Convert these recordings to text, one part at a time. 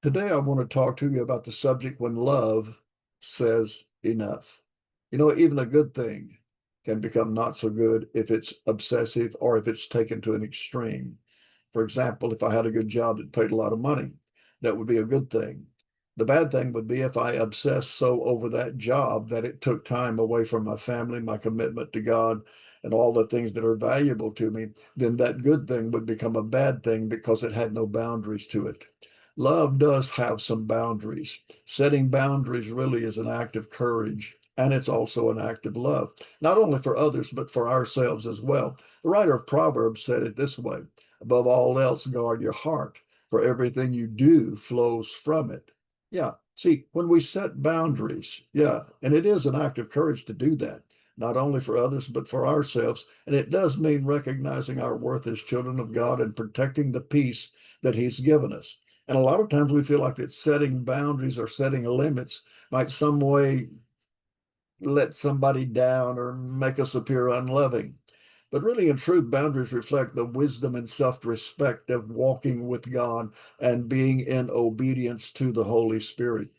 Today, I want to talk to you about the subject when love says enough. Even a good thing can become not so good if it's obsessive or if it's taken to an extreme. For example, if I had a good job that paid a lot of money, that would be a good thing. The bad thing would be if I obsessed so over that job that it took time away from my family, my commitment to God, and all the things that are valuable to me, then that good thing would become a bad thing because it had no boundaries to it. Love does have some boundaries. Setting boundaries really is an act of courage, and it's also an act of love, not only for others, but for ourselves as well. The writer of Proverbs said it this way: above all else, guard your heart, for everything you do flows from it. Yeah. See, when we set boundaries, yeah, and it is an act of courage to do that, not only for others, but for ourselves. And it does mean recognizing our worth as children of God and protecting the peace that He's given us. And a lot of times we feel like that setting boundaries or setting limits might some way let somebody down or make us appear unloving. But really, in truth, boundaries reflect the wisdom and self-respect of walking with God and being in obedience to the Holy Spirit.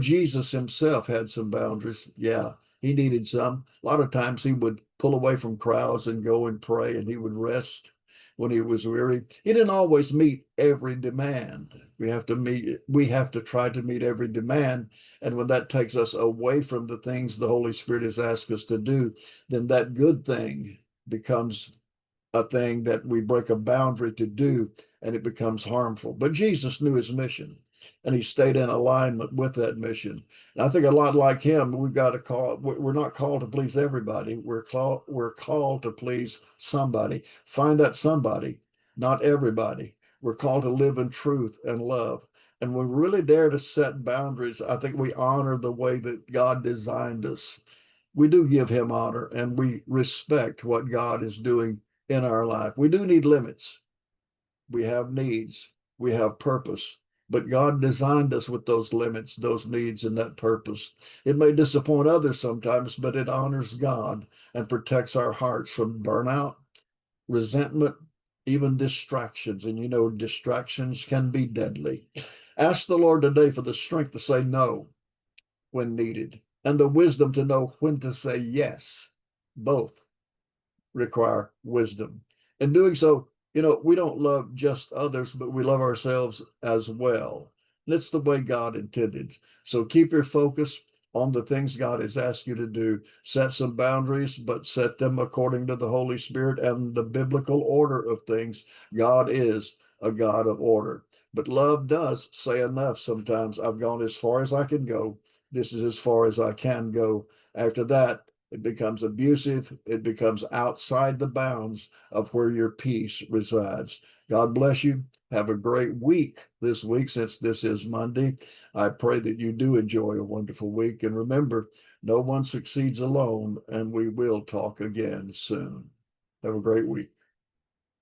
Jesus himself had some boundaries. Yeah, he needed some. A lot of times he would pull away from crowds and go and pray, and he would rest when he was weary. He didn't always meet every demand. We have to try to meet every demand. And when that takes us away from the things the Holy Spirit has asked us to do, then that good thing becomes a thing that we break a boundary to do, and it becomes harmful. But Jesus knew his mission, and he stayed in alignment with that mission. And I think a lot like him, we've got to call. We're not called to please everybody. We're called to please somebody. Find that somebody, not everybody. We're called to live in truth and love. And when we really dare to set boundaries, I think we honor the way that God designed us. We do give him honor and we respect what God is doing in our life. We do need limits. We have needs. We have purpose. But God designed us with those limits, those needs, and that purpose. It may disappoint others sometimes, but it honors God and protects our hearts from burnout, resentment, even distractions. And distractions can be deadly. Ask the Lord today for the strength to say no when needed and the wisdom to know when to say yes. Both require wisdom. In doing so, we don't love just others, but we love ourselves as well. And it's the way God intended. So keep your focus on the things God has asked you to do. Set some boundaries, but set them according to the Holy Spirit and the biblical order of things. God is a God of order. But love does say enough sometimes. I've gone as far as I can go. This is as far as I can go. After that, it becomes abusive. It becomes outside the bounds of where your peace resides. God bless you. Have a great week this week, since this is Monday. I pray that you do enjoy a wonderful week. And remember, no one succeeds alone, and we will talk again soon. Have a great week.